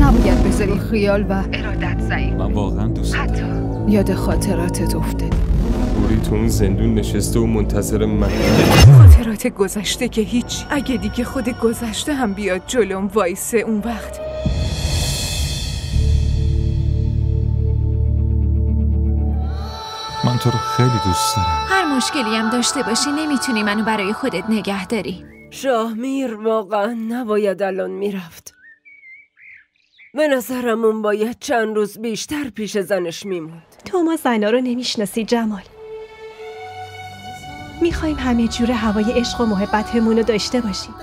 نباید بذاری خیال و ارادت ضعیف. من واقعا دوست دارم. حتی یاد خاطراتت افتادی. اوری تو اون زندون نشسته و منتظر من. خاطرات گذشته که هیچ. اگه دیگه خود گذشته هم بیاد جلوم وایسه اون وقت من تو رو خیلی دوست دارم. هر مشکلی هم داشته باشی نمیتونی منو برای خودت نگه داری. شاهمیر واقعا نباید الان میرفت. به نظرم اون باید چند روز بیشتر پیش زنش میموند. تو ما زنا رو نمیشناسی جمال. میخوایم همه جور هوای عشق و محبتمون رو داشته باشیم.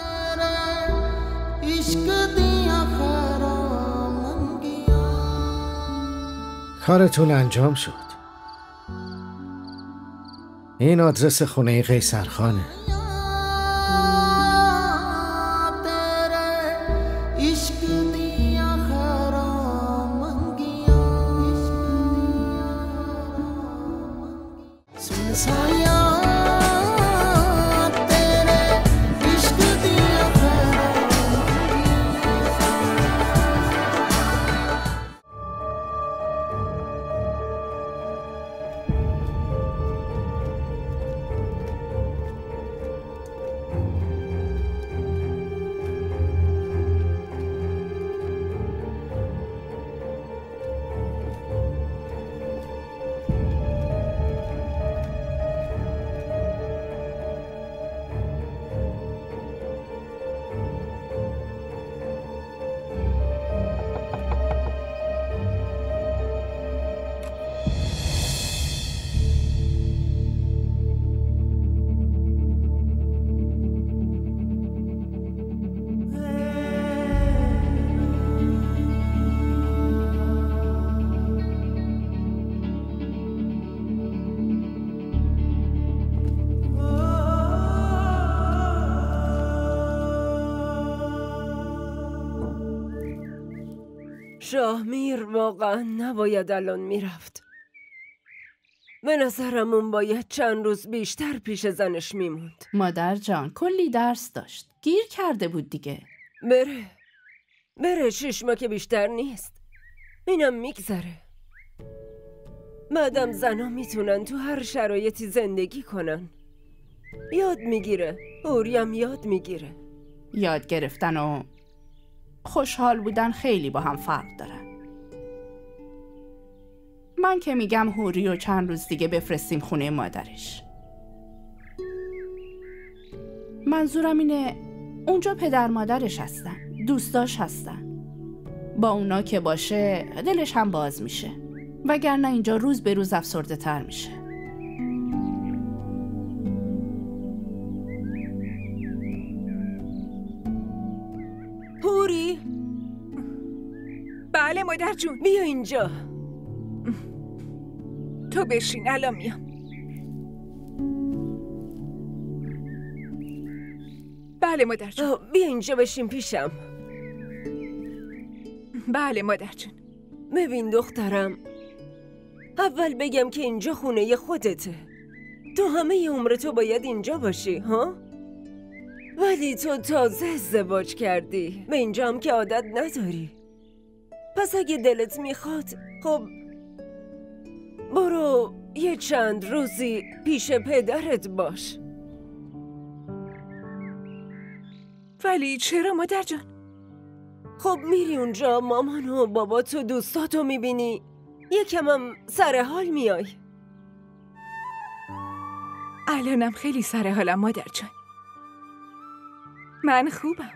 کارتون انجام شد. این آدرس خونه قیصرخانه. شاهمیر واقعا نباید الان میرفت. به نظرم اون باید چند روز بیشتر پیش زنش میموند. مادر جان کلی درس داشت. گیر کرده بود دیگه. بره 6 ماه که بیشتر نیست. اینم میگذره. بعدم زنا میتونن تو هر شرایطی زندگی کنن. یاد میگیره. اوریم یاد میگیره. یاد گرفتن و خوشحال بودن خیلی با هم فرق دارن. من که میگم هوری و چند روز دیگه بفرستیم خونه مادرش. منظورم اینه اونجا پدر مادرش هستن، دوستاش هستن. با اونا که باشه دلش هم باز میشه، وگرنه اینجا روز به روز افسرده تر میشه. هوری؟ بله مادر جون. بیا اینجا. تو بشین الان میام. بله مادر جون. بیا اینجا بشین پیشم. بله مادر جون. ببین دخترم، اول بگم که اینجا خونه خودته. تو همه عمر تو باید اینجا باشی ها؟ ولی تو تازه ازدواج کردی. به اینجا هم که عادت نداری. پس اگه دلت میخواد خب برو یه چند روزی پیش پدرت باش. ولی چرا مادر جان؟ خب میری اونجا مامان و بابات و دوستاتو میبینی، یکم هم سر حال میای. الانم خیلی سر حالم مادر جان. من خوبم.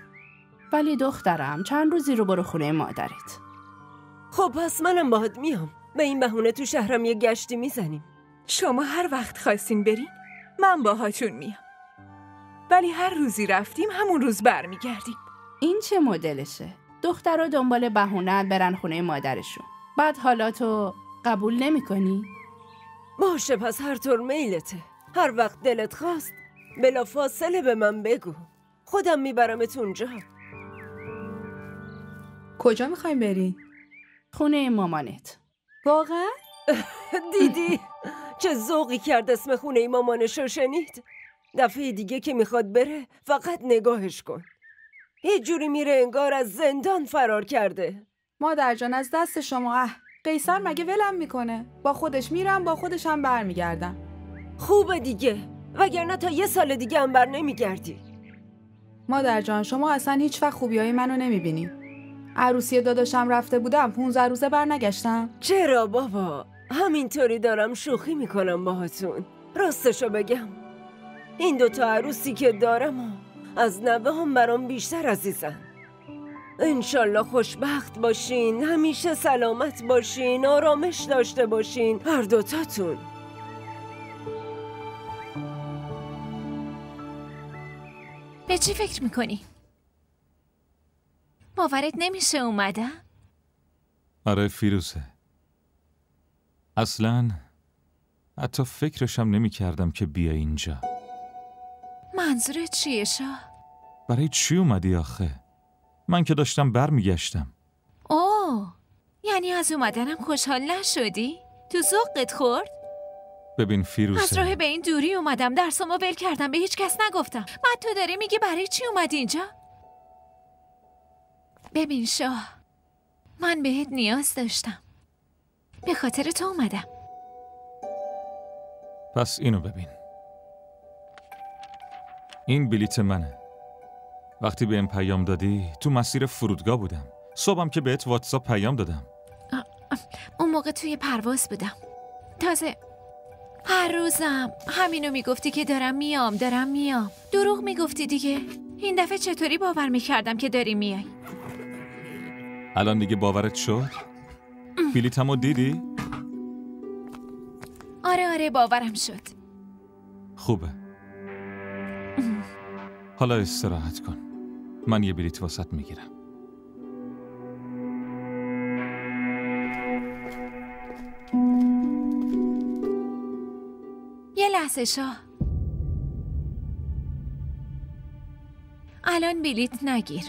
ولی دخترم چند روزی رو برو خونه مادرت. خب پس منم باهات میام. به این بهونه تو شهرم یه گشتی میزنیم. شما هر وقت خواستین برین من باهاتون میام. ولی هر روزی رفتیم همون روز برمیگردیم. این چه مدلشه؟ دخترها دنبال بهونه برن خونه مادرشون. بعد حالا تو قبول نمی کنی؟ باشه پس هر طور میلته. هر وقت دلت خواست بلا فاصله به من بگو. خودم میبرمت اونجا. کجا میخوایم بریم؟ خونه مامانت. واقعا؟ دیدی؟ چه ذوقی کرد اسم خونه مامانشو شنید؟ دفعه دیگه که میخواد بره فقط نگاهش کن. یه جوری میره انگار از زندان فرار کرده. مادر جان از دست شما قیصر مگه ولم میکنه؟ با خودش میرم با خودشم برمیگردم. خوبه دیگه، وگرنه تا 1 سال دیگه هم بر نمیگردی. مادر جان شما اصلا هیچ وقت خوبیای منو نمیبینی. عروسی داداشم رفته بودم 15 روزه بر نگشتم. چرا بابا؟ همینطوری دارم شوخی میکنم باهاتون. راستشو بگم این 2 عروسی که دارم از نوه هم برام بیشتر عزیزن. انشالله خوشبخت باشین، همیشه سلامت باشین، آرامش داشته باشین هر 2 تاتون. به چی فکر میکنی؟ باورت نمیشه اومدم؟ آره فیروزه، اصلاً حتی فکرشم نمی کردم که بیای اینجا. منظورت چیه شاه؟ برای چی اومدی آخه؟ من که داشتم برمیگشتم. اوه، یعنی از اومدنم خوشحال نشدی؟ تو ذوقت خورد؟ ببین فیروزه، از راه به این دوری اومدم، درسامو ول کردم، به هیچ کس نگفتم. بعد تو داری میگی برای چی اومدی اینجا؟ ببین شاه، من بهت نیاز داشتم، به خاطر تو اومدم. پس اینو ببین، این بلیت منه. وقتی بهم پیام دادی تو مسیر فرودگاه بودم. صبحم که بهت واتساپ پیام دادم. اون موقع توی پرواز بودم. تازه هر روزم همینو میگفتی که دارم میام. دروغ میگفتی دیگه. این دفعه چطوری باور میکردم که داری میای؟ الان دیگه باورت شد؟ بلیتمو دیدی؟ آره باورم شد. خوبه. حالا استراحت کن، من یه بلیت واسط میگیرم. یه لحظه شاه، الان بلیت نگیر.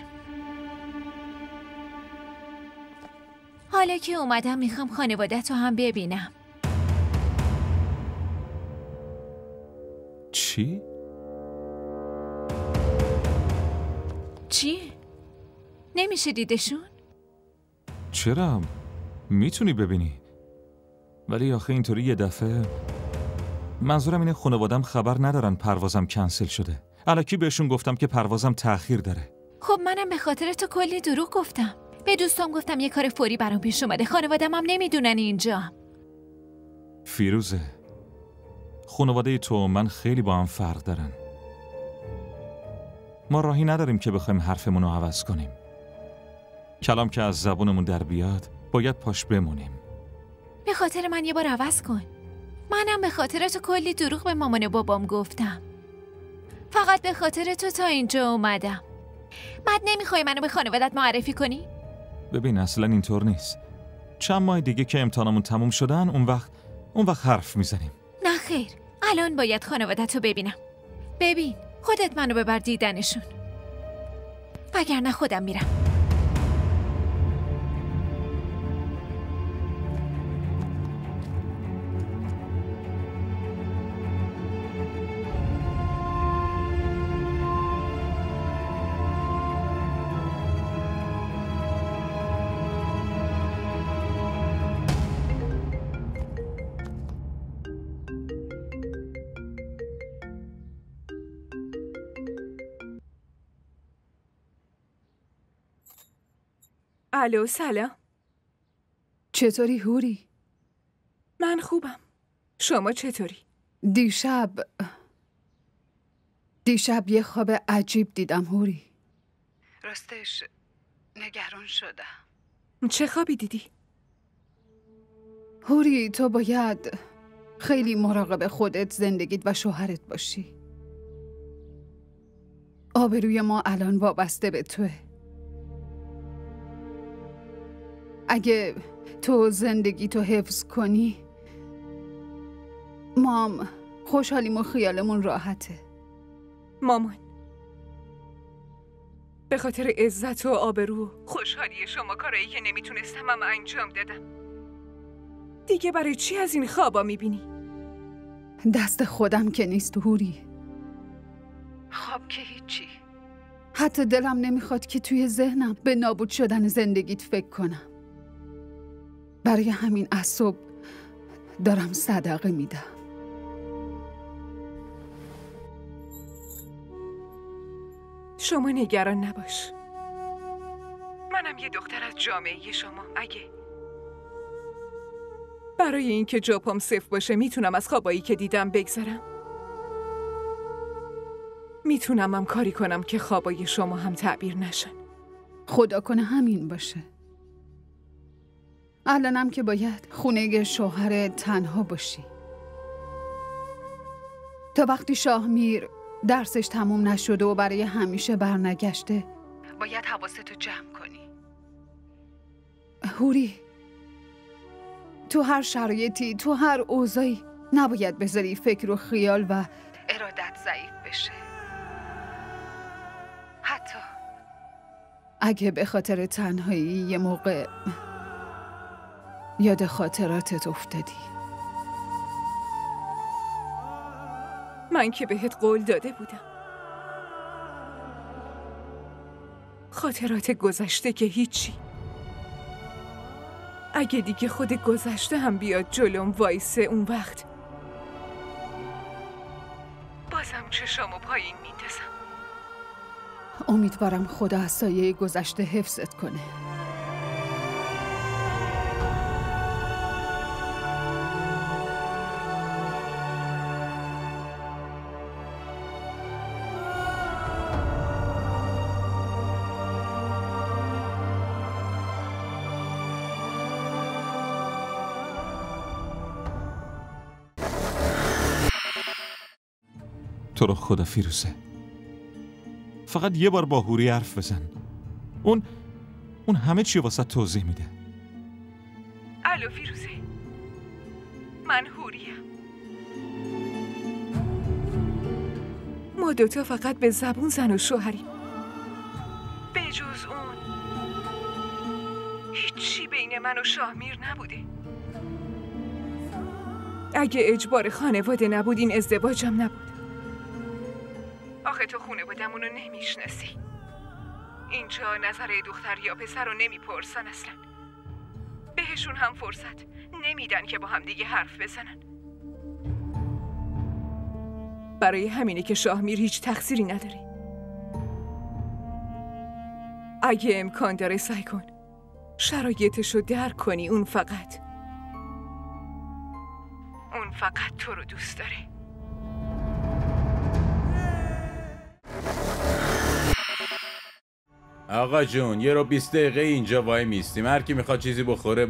حالا که اومدم میخوام خانواده‌تو هم ببینم. چی؟ چی؟ نمیشه دیدشون؟ چرا؟ میتونی ببینی، ولی آخه اینطوری یه دفعه. منظورم اینه خانوادم خبر ندارن پروازم کنسل شده. الکی بهشون گفتم که پروازم تأخیر داره. خب منم به خاطر تو کلی دروغ گفتم. به دوستام گفتم یه کار فوری برام پیش اومده، خانوادم هم نمیدونن اینجا. فیروزه، خانواده تو و من خیلی با هم فرق دارن. ما راهی نداریم که بخوایم حرفمون رو عوض کنیم. کلام که از زبونمون در بیاد باید پاش بمونیم. به خاطر من یه بار عوض کن. منم به خاطر تو کلی دروغ به مامان و بابام گفتم. فقط به خاطر تو تا اینجا اومدم. بعد نمیخوای منو به خانوادت معرفی کنی؟ ببین اصلا اینطور نیست. چند ماه دیگه که امتحانمون تموم شدن اون وقت حرف میزنیم. نه خیر، الان باید خانوادت رو ببینم. ببین خودت منو ببر دیدنشون، وگرنه خودم میرم. الو سلام. چطوری هوری؟ من خوبم. شما چطوری؟ دیشب یه خواب عجیب دیدم هوری. راستش نگران شدم. چه خوابی دیدی؟ هوری تو باید خیلی مراقب خودت، زندگیت و شوهرت باشی. آبروی ما الان وابسته به توه. اگه تو زندگی تو حفظ کنی مام خوشحالیم و خیالمون راحته. مامان، به خاطر عزت و آبرو و خوشحالی شما کارایی که نمیتونستم هم انجام دادم. دیگه برای چی از این خوابا میبینی؟ دست خودم که نیست هوری. خواب که هیچی. حتی دلم نمیخواد که توی ذهنم به نابود شدن زندگیت فکر کنم. برای همین از صبح دارم صدقه میدم. شما نگران نباش. منم یه دختر از جامعه شما. اگه برای اینکه جاپام صفر باشه میتونم از خوابایی که دیدم بگذرم. میتونم هم کاری کنم که خوابای شما هم تعبیر نشن. خدا کنه همین باشه. الانم که باید خونه شوهر تنها باشی. تا وقتی شاهمیر درسش تموم نشده و برای همیشه برنگشته باید حواستو جمع کنی. هوری، تو هر شرایطی، تو هر اوضاعی نباید بذاری فکر و خیال و ارادت ضعیف بشه. حتی اگه به خاطر تنهایی یه موقع یاد خاطراتت افتادی. من که بهت قول داده بودم. خاطرات گذشته که هیچی. اگه دیگه خود گذشته هم بیاد جلوم وایسه، اون وقت بازم چشامو پایین میندازم. امیدوارم خدا از سایه گذشته حفظت کنه. تو رو خدا فیروزه، فقط یه بار با هوری حرف بزن. اون همه چی واسه توضیح میده. الو فیروزه، من هوریم. ما دوتا فقط به زبون زن و شوهریم. به جز اون هیچی بین من و شاهمیر نبوده. اگه اجبار خانواده نبود این ازدواجم نبود. آخه تو خانوادمونو نمیشناسی. اینجا نظر دختر یا پسر رو نمیپرسن اصلا. بهشون هم فرصت نمیدن که با هم دیگه حرف بزنن. برای همینه که شاهمیر هیچ تقصیری نداره. اگه امکان داره سعی کن شرایطشو درک کنی. اون فقط تو رو دوست داره. آقا جون، یه رو 20 دقیقه اینجا وای میستیم. هر کی میخواد چیزی بخوره.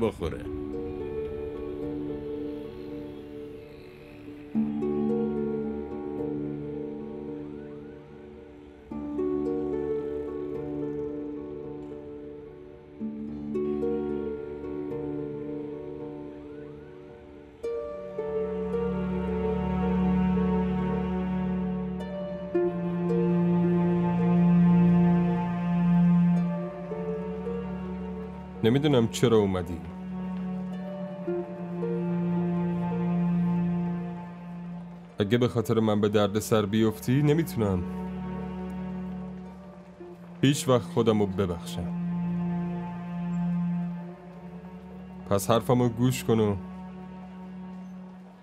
نمیدونم چرا اومدی. اگه به خاطر من به درد سر بیفتی نمیتونم هیچ وقت خودمو ببخشم. پس حرفمو گوش کن و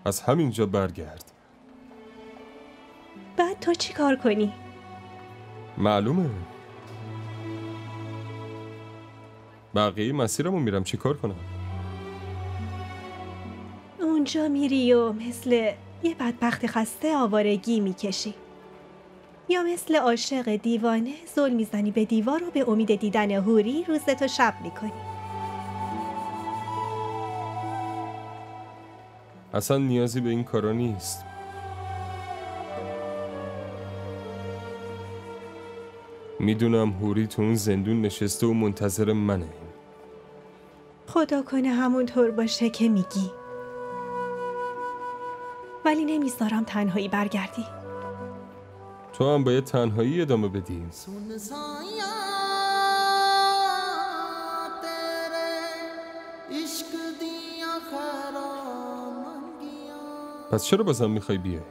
از همینجا برگرد. بعد تو چی کار کنی؟ معلومه. بقیه مسیرمو میرم چی کار کنم؟ اونجا میری و مثل یه بدبخت خسته آوارگی میکشی، یا مثل عاشق دیوانه زل میزنی به دیوار و به امید دیدن هوری روزتو شب میکنی. اصلا نیازی به این کارا نیست. میدونم هوری تو اون زندون نشسته و منتظر منه. خدا کنه همونطور باشه که میگی، ولی نمیذارم تنهایی برگردی. تو هم باید تنهایی ادامه بدی. پس چرا بازم میخوای بیای؟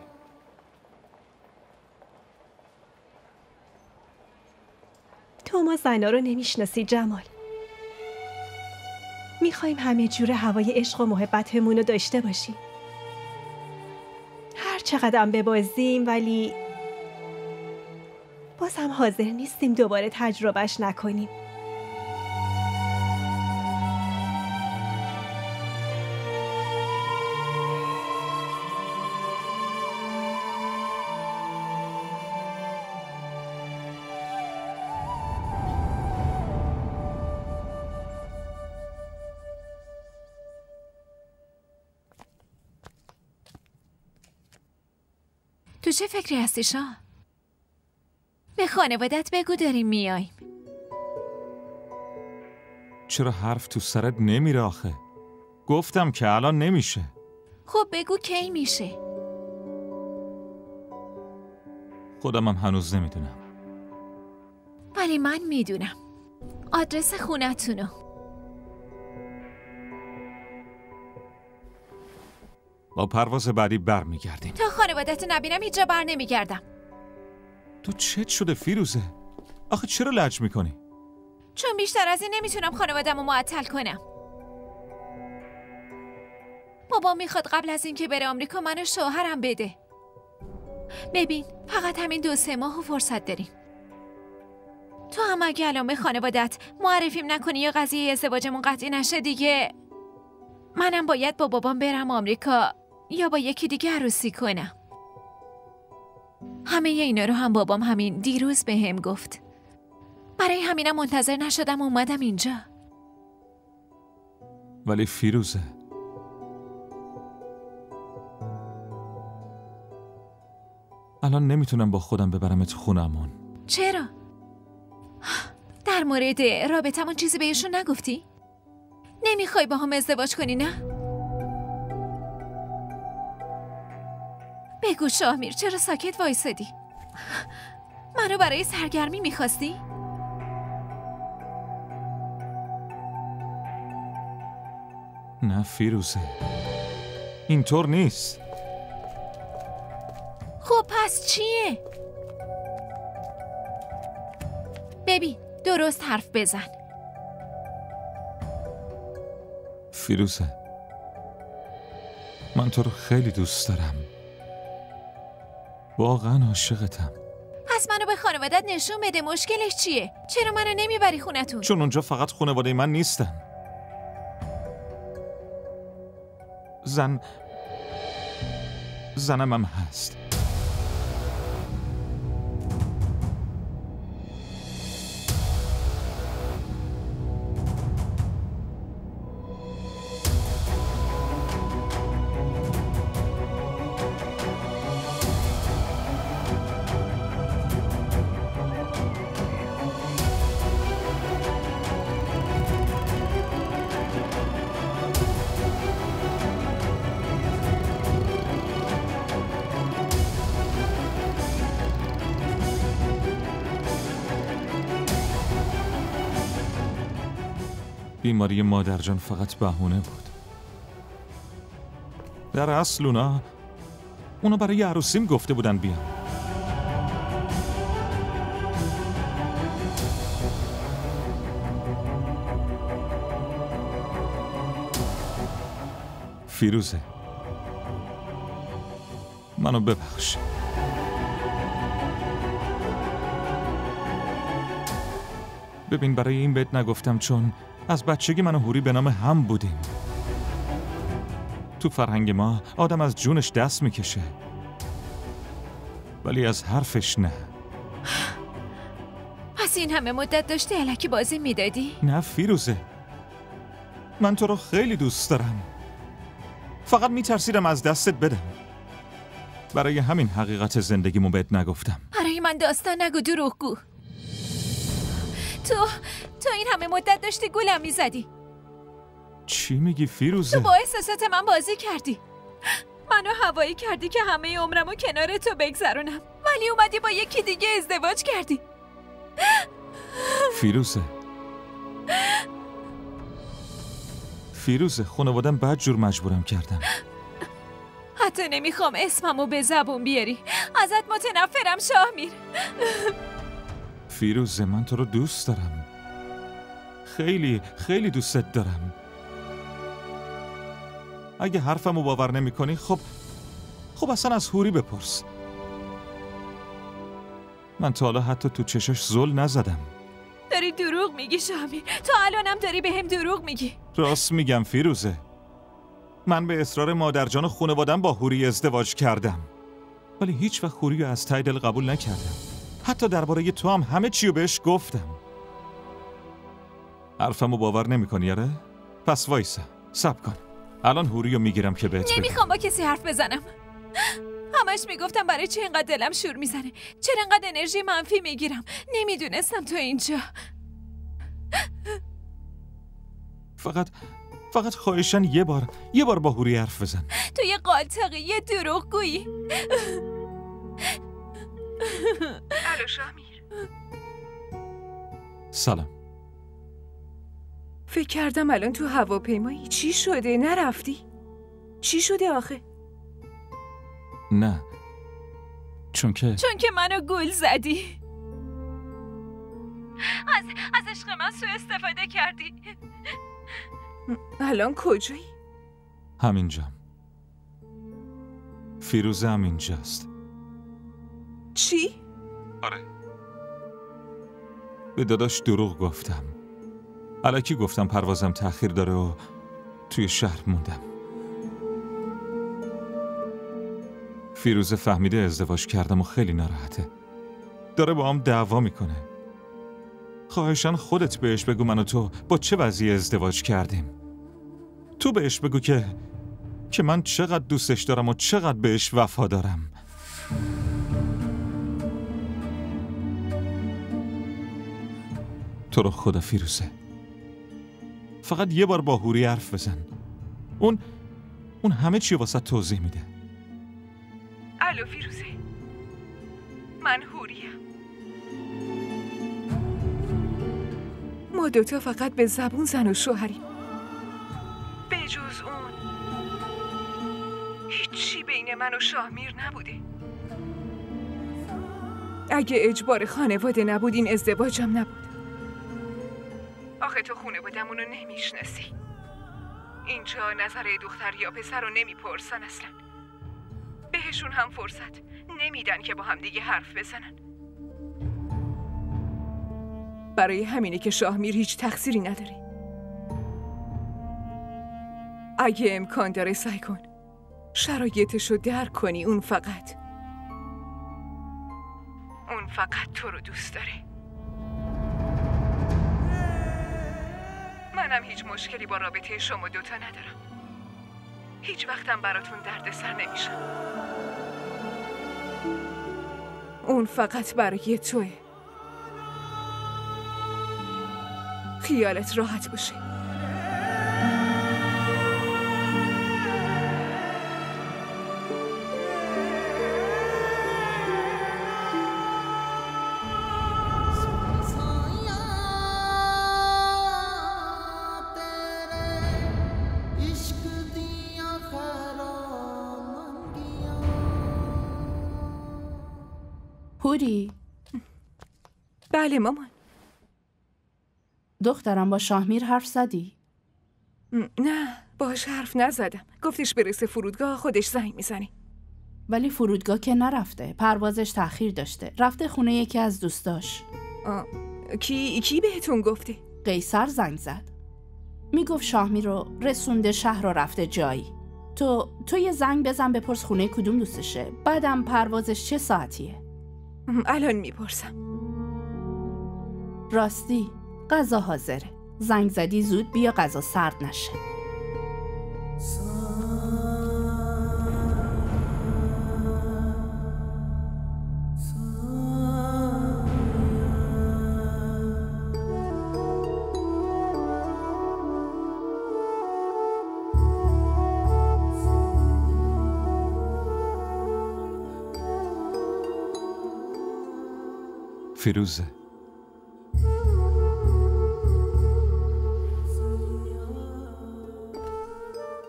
تو ما زنا رو نمیشناسی جمال. میخوایم همه جور هوای عشق و محبتمون رو داشته باشیم. هر چقدر ببازیم ولی بازم حاضر نیستیم دوباره تجربهش نکنیم. تو چه فکری هستی شاه؟ به خانوادت بگو داریم میاییم. چرا حرف تو سرت نمیره آخه؟ گفتم که الان نمیشه. خب بگو کی میشه؟ خودم هم هنوز نمیدونم. ولی من میدونم آدرس خونتونو. با پرواز بعدی برمیگردیم. تا خانوادت نبینم هیچ جا بر نمیگردم. تو چت شده فیروزه؟ آخه چرا لج میکنی؟ چون بیشتر از این نمیتونم خانوادم رو معطل کنم. بابا میخواد قبل از اینکه بره آمریکا منو شوهرم بده. ببین فقط همین 2-3 ماه فرصت داریم. تو هم اگه الان به خانوادت معرفیم نکنی یا قضیه ازدواجمون قطعی نشه دیگه منم باید با بابام برم آمریکا یا با یکی دیگه عروسی کنم. همه اینا رو هم بابام همین دیروز به هم گفت. برای همینم منتظر نشدم اومدم اینجا. ولی فیروزه الان نمیتونم با خودم ببرمت خونمون. چرا؟ در مورد رابطمون چیزی بهشون نگفتی؟ نمیخوای با هم ازدواج کنی نه؟ بگو شاهمیر چرا ساکت وایسادی؟ منو برای سرگرمی میخواستی؟ نه فیروزه اینطور نیست. خب پس چیه؟ ببین درست حرف بزن. فیروزه من تو رو خیلی دوست دارم. واقعا عاشقتم. پس منو به خانوادت نشون بده. مشکلش چیه؟ چرا منو نمیبری خونتون؟ چون اونجا فقط خانواده من نیستن. زنم هم هست. بیماری مادرجان فقط بهونه بود. در اصل اونا برای عروسیم گفته بودن بیان. فیروزه منو ببخش. ببین برای این بهت نگفتم چون از بچگی من و هوری به نام هم بودیم. تو فرهنگ ما آدم از جونش دست میکشه ولی از حرفش نه. پس این همه مدت داشتی الکی بازی میدادی؟ نه فیروزه من تو رو خیلی دوست دارم. فقط میترسیدم از دستت بدم. برای همین حقیقت زندگیمو بهت نگفتم. برای من داستان نگو دروغگو. تو این همه مدت داشتی گولم میزدی. چی میگی فیروزه؟ تو با احساسات من بازی کردی. منو هوایی کردی که همه عمرمو کنار تو بگذرونم ولی اومدی با یکی دیگه ازدواج کردی. فیروزه خانوادم بد جور مجبورم کردم. حتی نمیخوام اسممو به زبون بیاری. ازت متنفرم شاهمیر. فیروزه من تو رو دوست دارم. خیلی خیلی دوستت دارم. اگه حرفمو باور نمی‌کنی خب اصلا از هوری بپرس. من تا حالا حتی تو چشاش زل نزدم. داری دروغ میگی شامیر، تو الانم داری به هم دروغ میگی. راست میگم فیروزه. من به اصرار مادرجان و خانواده‌ام با هوری ازدواج کردم، ولی هیچ وقت هوری رو از ته دل قبول نکردم. حتی درباره تو هم همه چی رو بهش گفتم. حرفمو باور نمی‌کنی آره؟ پس وایسا، صبر کن. الان هوری رو میگیرم که بهت بگم. نمیخوام با کسی حرف بزنم. همش میگفتم برای چه اینقدر دلم شور میزنه، چرا اینقدر انرژی منفی میگیرم. نمیدونستم تو اینجا. فقط خواهشاً یه بار با هوری حرف بزن. تو یه قالتاقی، یه دروغگویی. الو شامیر. سلام. فکر کردم الان تو هواپیمایی. چی شده؟ نرفتی؟ چی شده آخه؟ نه، چون که منو گول زدی. از عشق من سوء استفاده کردی. الان کجایی؟ همینجام. فیروزه همینجاست. چی؟ آره. به داداش دروغ گفتم. الکی گفتم پروازم تأخیر داره و توی شهر موندم. فیروزه فهمیده ازدواج کردم و خیلی ناراحته. داره با هم دعوا میکنه. خواهشاً خودت بهش بگو من و تو با چه وضعی ازدواج کردیم. تو بهش بگو که من چقدر دوستش دارم و چقدر بهش وفا دارم. تو رو خدا فیروزه، فقط یه بار با هوری حرف بزن. اون همه چی واسه توضیح میده. الو فیروزه، من هوریم. ما دوتا فقط به زبون زن و شوهریم. به جز اون هیچی بین من و شامیر نبوده. اگه اجبار خانواده نبود این ازدواجم نبود. آخه تو خانواده‌مون رو نمیشناسی. اینجا نظر دختر یا پسر رو نمیپرسن اصلا. بهشون هم فرصت نمیدن که با هم دیگه حرف بزنن. برای همینه که شاهمیر هیچ تقصیری نداره. اگه امکان داره سعی کن شرایطشو درک کنی. اون فقط تو رو دوست داره. منم هیچ مشکلی با رابطه شما دوتا ندارم. هیچ وقتم براتون دردسر نمیشم. اون فقط برای توه. خیالت راحت باشه. هوری؟ بله مامان. دخترم با شاهمیر حرف زدی؟ نه باهاش حرف نزدم. گفتش برسه فرودگاه خودش زنگ میزنی. ولی فرودگاه که نرفته، پروازش تأخیر داشته، رفته خونه یکی از دوستاش. کی بهتون گفته؟ قیصر زنگ زد، میگفت شاهمیر رو رسونده شهر و رفته جایی. تو یه زنگ بزن بپرس خونه کدوم دوستشه، بعدم پروازش چه ساعتیه. الان میپرسم. راستی غذا حاضره، زنگ زدی زود بیا غذا سرد نشه.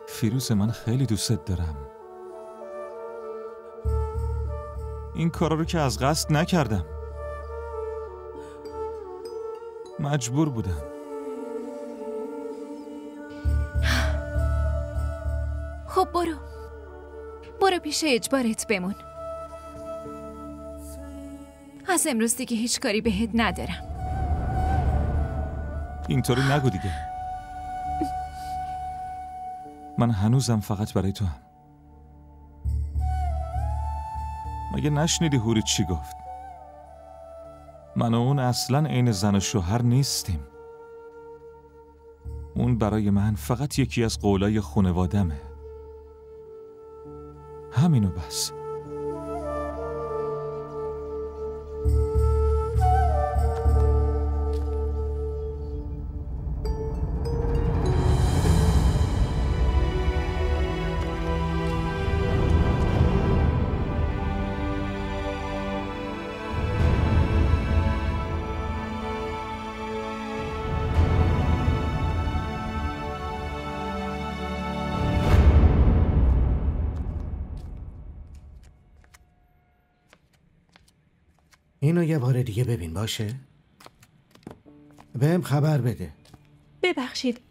فیروزه من خیلی دوستت دارم. این کارا رو که از قصد نکردم، مجبور بودم. خب برو پیش اجبارت بمون. از امروز دیگه هیچ کاری بهت ندارم. اینطوری نگو دیگه. من هنوزم فقط برای تو هم. مگه نشنیدی هوری چی گفت؟ من و اون اصلا عین زن و شوهر نیستیم. اون برای من فقط یکی از قولای خانوادمه. همینو بس. اینو یه بار دیگه ببین باشه؟ بهم خبر بده. ببخشید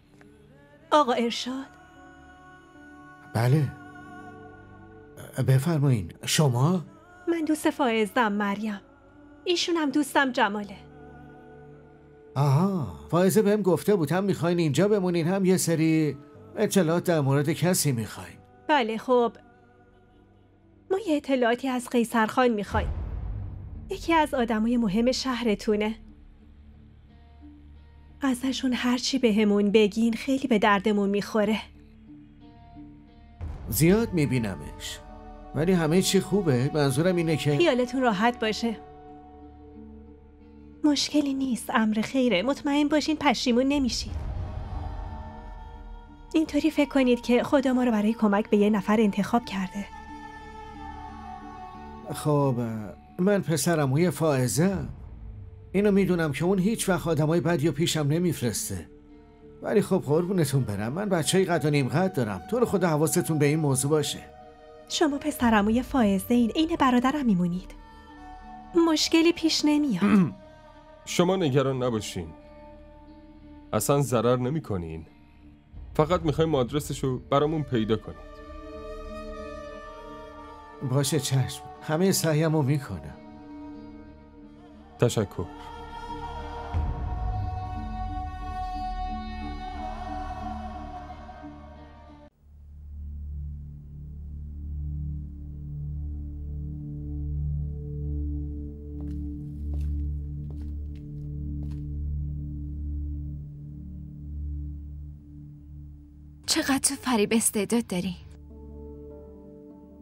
آقا ارشاد. بله بفرمایین. شما؟ من دوست فائزم مریم. ایشونم دوستم جماله. آها، فائزه بهم گفته بود هم میخواین اینجا بمونین هم یه سری اطلاعات در مورد کسی میخواین. بله خب ما یه اطلاعاتی از قیصر خان میخوایم. یکی از آدمای مهم شهرتونه. ازشون هرچی بهمون بگین خیلی به دردمون میخوره. زیاد میبینمش ولی همه چی خوبه. منظورم اینه که خیالتون راحت باشه. مشکلی نیست، امر خیره. مطمئن باشین پشیمون نمیشید. اینطوری فکر کنید که خدا ما رو برای کمک به یه نفر انتخاب کرده. خب من پسرعموی فائزه. اینو میدونم که اون هیچ وقت آدمای بدی و پیشم نمیفرسته. ولی خب قربونتون برم، من بچه‌ی قد و نیم قد دارم. تو رو خدا حواستون به این موضوع باشه. شما پسرعموی فائزه این عین برادرم میمونید. مشکلی پیش نمیاد. شما نگران نباشین. اصلا ضرر نمی‌کنین. فقط میخوایم آدرسشو برامون پیدا کنید. باشه چشم. همه سعیمو میکنم. تشکر. چقدر تو فریب استعداد داری.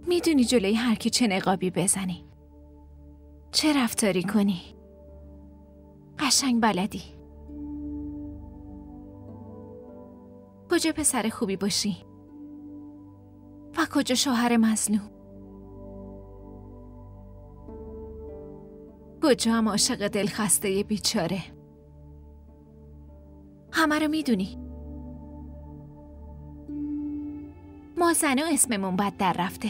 میدونی جلوی هر کی چه نقابی بزنی، چه رفتاری کنی. قشنگ بلدی. کجا پسر خوبی باشی و کجا شوهر مظلوم. کجا هم عاشق دلخسته بیچاره. همه رو میدونی. ما زنو اسممون بد در رفته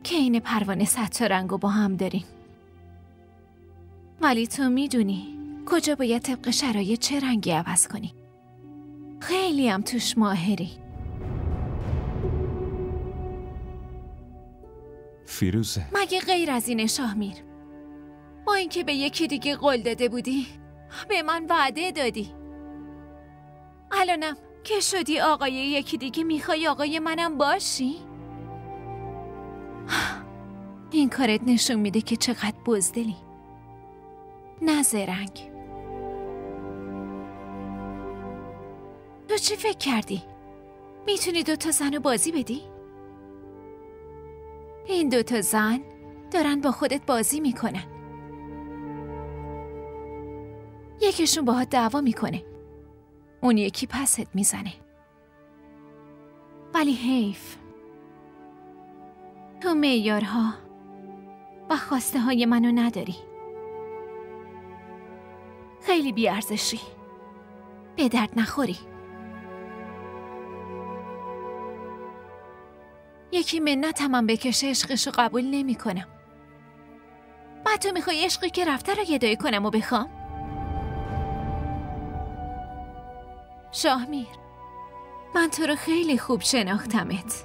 که این پروانه 100 تا رنگو با هم داریم. ولی تو میدونی کجا باید طبق شرایط چه رنگی عوض کنی. خیلی هم توش ماهری. فیروزه، مگه غیر از اینه شاهمیر؟ با اینکه به یکی دیگه قول داده بودی، به من وعده دادی. الانم که شدی آقای یکی دیگه میخوای آقای منم باشی؟ این کارت نشون میده که چقدر بزدلی. نه زرنگ. تو چی فکر کردی؟ میتونی 2 تا زن رو بازی بدی؟ این 2 تا زن دارن با خودت بازی میکنن. یکیشون باهات دعوا میکنه، اون یکی پست میزنه. ولی حیف تو معیارها و خواسته های منو نداری. خیلی بی‌ارزشی، به درد نخوری. یکی منتم هم بکشه عشقشو قبول نمی کنم. بعد تو میخوای عشقی که رفته رو گدایی کنم و بخوام؟ شاهمیر، من تو رو خیلی خوب شناختمت.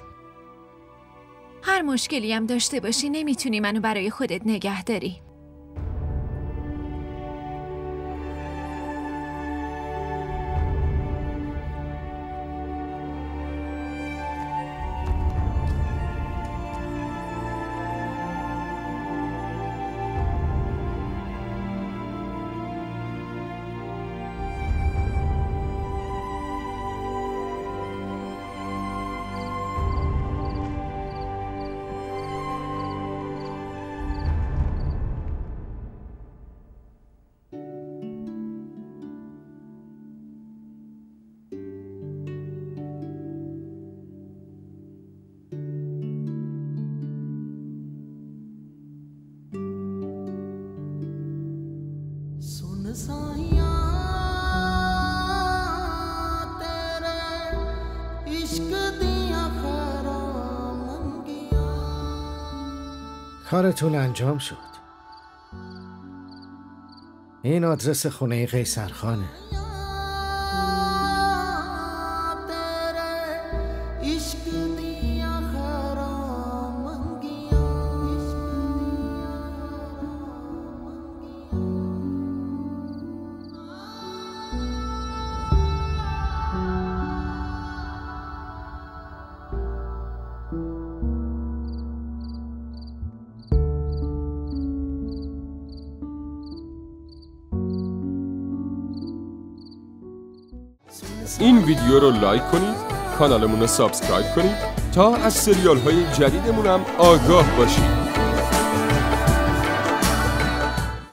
هر مشکلی هم داشته باشی نمیتونی منو برای خودت نگه داری. کارتون انجام شد. این آدرس خونه قیصرخانه. این ویدیو رو لایک کنید، کانالمون رو سابسکرایب کنید تا از سریال های جدیدمون هم آگاه باشید.